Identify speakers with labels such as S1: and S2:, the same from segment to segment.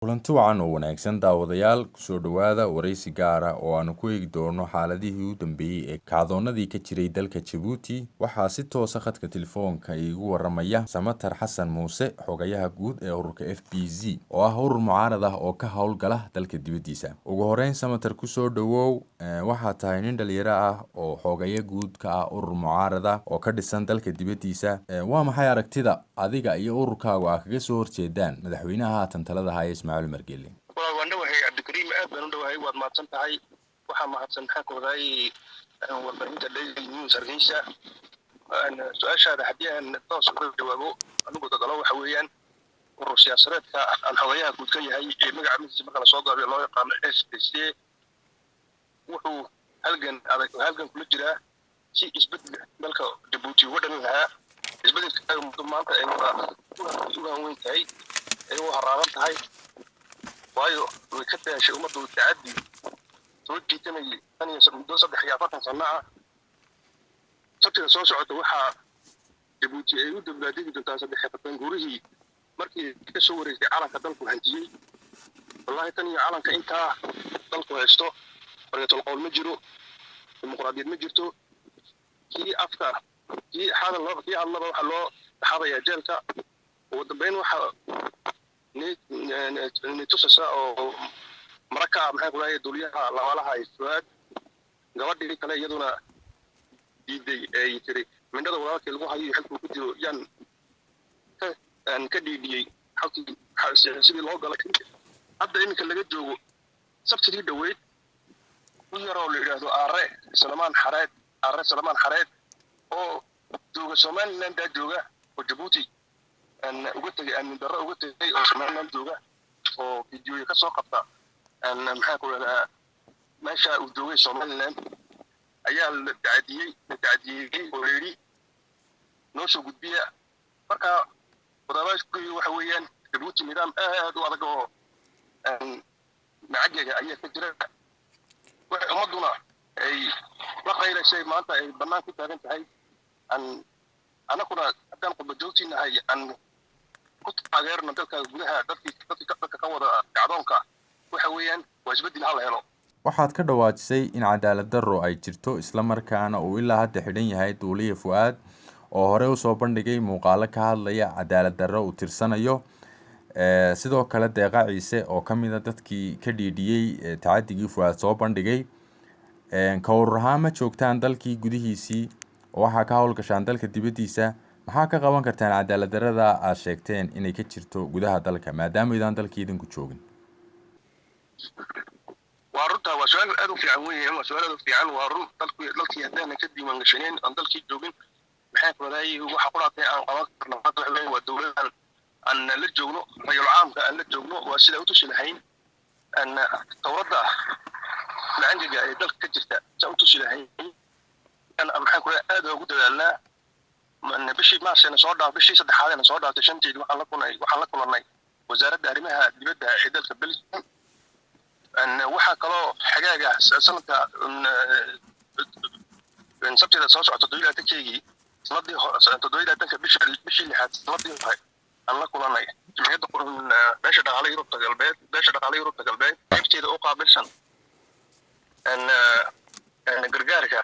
S1: kulanti wacan oo wanaagsan daawadayaal kusoo dhawaada waraysi gaar ah oo aanu ku eegi doono xaaladihii u dambeeyey ee kacdoonadii ka jiray dalka Djibouti. Waxaa si toos ah khadka telefoonka iigu waramaya Samatar Xasan Muuse, xogayaha guud ee ururka FBZ oo ah urur mucaarad ah oo ka howlgala dalka dibadiisa. Ugu horeyn Samatar, kusoo dhawow. Waxaa tahay nin dhalinyaro ah oo xogaya guud ka ah urur mucaarad ah oo ka dhisan dalka dibadiisa. Waa maxay aragtida adiga iyo ururkaagu kaga soo horjeedaan madaxweynaha haatan talada haya Ismaaciil Margeele?
S2: waan dhawahay Cabdikariim, aad baan u dhawahay. waad mahadsan tahay. waxaa mahadsan maxaan ku odaayay warbaahinta Daily News Hargeysa. su-aashaada haddii aan toos uga jawaabo, anigu dadalo waxa weeyaan urur siyaasadeedka aan xogayaha guud ka yahay ee magaca midkiisa marka lasoo gaabiyo loo yaqaano SPC wuxuu halgan kula jiraa si isbedel dalka Djibouti uga dhalin lahaa. isbedelka maanta ay ugaan weyn tahay ay u haraaban tahay, waayo way ka taashay ummaddu tacaddi soo jiitanayay tan iyo muddo 43 sano ah. sabtida soo socota waxaa Djibouti ay u dabbaaldegi doontaa 3 guurihii markii ka soo wareegtay calanka dalku hantiyey. wallahi tan iyo calanka intaa dalku haysto xorriyatul qowl ma jiro, dimuqraadiyad ma jirto. kii hadalba waxa loo dhaxabayaa jeelka. ugu dambeyn waxa tusasa oo maraka maxay kulahay duliyaha lawaalaha Fuad gabadhii kale iyaduna diiday ay tiri mindhada walaalkii lagu hayo xilku ku jiro yan ka dhiidiyay sidii loo galay. hadda iminka laga joogo sabtidii dhaweyd u yaroo la yidhaahdo Aare Salmaan Xareed oo jooga Somaliland jooga oo Djibouti uga tagay oo Somaliland jooga oo fiidiyooyin ka soo qabta maxaa ku yiraahdaa meesha uu joogay Somaliland ayaa la tacdiyay oo leeyahay noo soo gudbiya. marka wadaadku waxa weeyaan Djibouti nidaam aad u adag oo macageega ayaa ka jira. waxa ummaduna ay la qaylashay maanta ay banaan ku taagan tahay. anaguna haddaan qodba joogtinahay aan ku taageerno dalka gudaha dadka ka wada kacdoonka waxa weeyaan waa isbedel hal helo.
S1: Waxaad ka dhawaajisay in cadaalad darro ay jirto, isla markaana uu ilaa hadda xidhan yahay duuliye Fuad oo hore u soo bandhigay muuqaalo ka hadlaya cadaalad darro uu tirsanayo. sidoo kale Deeqa Ciise oo kamid ah dadkii ka dhiidhiyay tacaddigii Fuad soo bandhigay. ka urur ahaan ma joogtaan dalkii gudihiisii oo waxaa ka howlgashaan dalka dibadiisa. maxaa ka qaban kartaan cadaalad darrada aad sheegteen inay ka jirto gudaha dalka maadaama idaan dalkii idinku joogin?
S2: waa runta waa su'aal aad u fiican weeyaan. waa su'aal aad u fiican. waa run dalkii haddaan ka diiwaan gashaneen aan dalkii joogin maxay wadaayay waxa quraatay aan qaban karno. hadda waxa weeyaan waa dawladdan aan la joogno, rayul caamka aan la joogno waa sida u tusi lahayn dawladda laanjiga ee dalka ka jirta saa u tusi lahayn. maxaan ku aad ugu dadaalnaa bishii maarseena soo dhaaf bishii saddexaadna soo dhaaftay shanteed waxaan la kulannay wasaaradda arrimaha dibadda ee dalka Belgium. waxaa kaloo xagaaga sanadka sabtida soo socota dowladda sanadii toddobaadka bishii lixaad sanadii hore aan la kulannay jimciyadda beesha dhaqaalaha Yurubta galbeed qaybteeda u qaabilsan gargaarka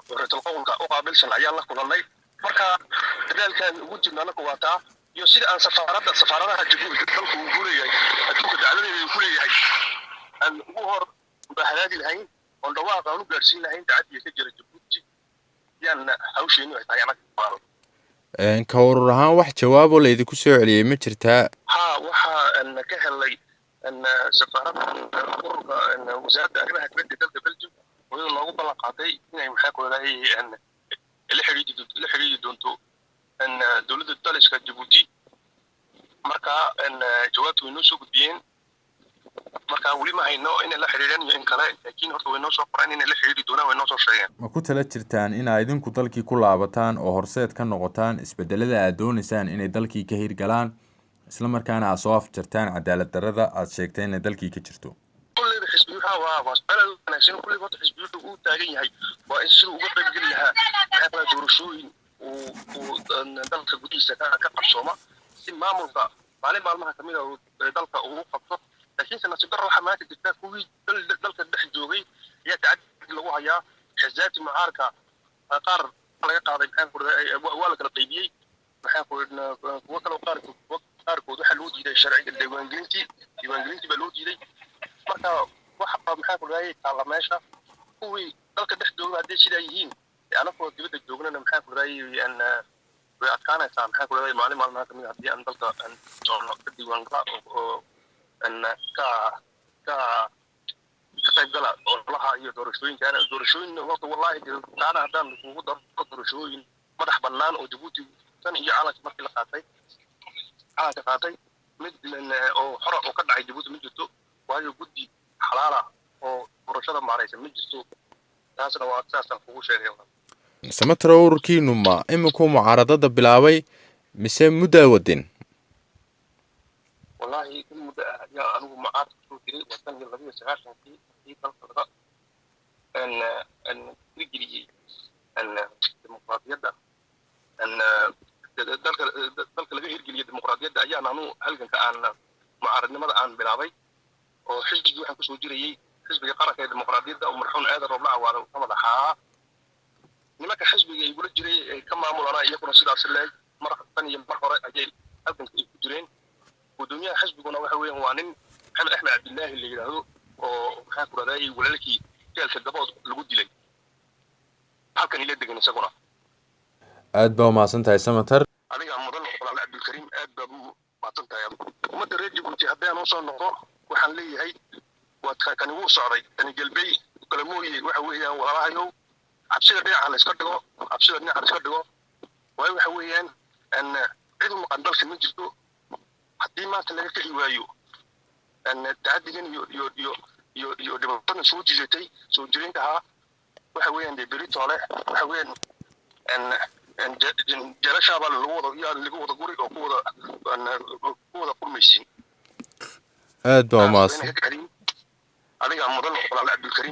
S2: xorriyatul qowlka u qaabilsan ayaan la kulannay. marka dadaalkan ugu jirna anagu waa taa iyo sida aan safaaradaha Djibouti dalku ugu leeyahay adduunka dacaladeeda uu ku leeyahay aan ugu hor bahalaadi lahayn oo dhawaaqa aan u gaarsiin lahayn tacaddiga ka jira Djibouti yaan hawsheenu ay tahay anaga.
S1: ka urur ahaan wax jawaab oo laydinku soo celiyay ma jirtaa?
S2: waxaa ka helay safaaradda ururka wasaaradda arrimaha dibadda dalka Belgium oo loogu ballan qaaday inay maxaa ku yiraahdaa la xiriiri doonto dowladda taliska Djibouti. marka jawaabtu way noo soo gudbiyeen. marka weli ma hayno inay la xiriiraan iyo in kale, laakiin horta way noo soo qoreen inay la xiriiri doonaan, way noo soo sheegeen.
S1: ma ku tala jirtaan inaad idinku dalkii ku laabataan oo horseed ka noqotaan isbedelada aad doonaysaan inay dalkii ka hirgalaan, isla markaana aad soo afjartaan cadaalad darrada aad sheegteen inay dalkii ka jirto?
S2: kulliba xisbiyuhu waa su'aal wanaagsan. kulliba xisbiyuhu uu taagan yahay waa in siduu uga qayb geli lahaa doorashooyin uu dalka gudihiisa ka qabsooma si maamulka maalin maalmaha kamid ah dalka uu qabto laakiin nasiib darro waxa maanta jirta kuwii dalka dhex joogay ayaa tacaddi lagu hayaa xisaabi mucaarka qaar laga qaaday maxaan ku raday waa la kala qaybiyey maxaan ku raday kuwa kale qaarkood waxa loo diiday sharciga diiwaangelintii baa loo diiday marka waxa maxaan ku raday taala meesha kuwii dalka dhex joogay haddii sidaa yihiin anagoo dibadda joognana maxaan ku raday way adkaanaysaa maxaan ku raday maalin maalmaha kamid ah haddii aan dalka soono ka diiwaangala oo ka qayb gala ololaha iyo doorashooyin horta wallahi taana haddaan kugu daro doorashooyin madax bannaan oo Djibouti tan iyo calanka markii la qaatay mid oo hore oo ka dhacay Djibouti ma jirto waayo guddi xalaala oo doorashada maaraysa ma jirto taasna waa aasaasan kugu sheegay
S1: Samatar ururkiinu ma iminku mucaaradada bilaabay mise muddo wadin
S2: wallahi muddo ya anigu mucaarad soo diray wadan 29 dalka ان تجري الديمقراطيه ان dalka laga hirgeliyo dimuqraadiyadda ayaan anu halganka aan mucaaradnimada aan bilaabay oo xisbiga waxaan ku soo jirayay xisbiga qaranka ee dimuqraadiyadda oo marxuun aadan roob lacawaada ka madaxaa nimanka xisbiga ay gula jiray ee ka maamulanaa iyaguna sidaas leeg mar hore ayay halganka ay ku jireen gudoomiyaha xisbiguna waxa weeyaan waa nin maxamed axmed cabdillaahi la yiraahdo oo maxaa ku raday walaalkii jeelka gabood lagu dilay halkan ila degan isaguna
S1: aad baa maasantahay Samatar
S2: adiga mudan walaal Cabdulkariim aad baa maasantahay umada reer Djibouti haddii aan soo noqdo waxaan leeyahay waa kan ugu socday tan galbay kala mooyay waxa weeyaan walaalahayo cabsida dhinaca la iska dhigo waxa weeyaan an cid u maqan dalka ma jirto haddii maanta laga keli waayo an taadigan iyo dhibaatada soo jireyntaha waxa weeyaan beritoole waxa weeyaan an jarasha baa lagu wada guri oo ku wada qurmaysin
S1: aad baa maasan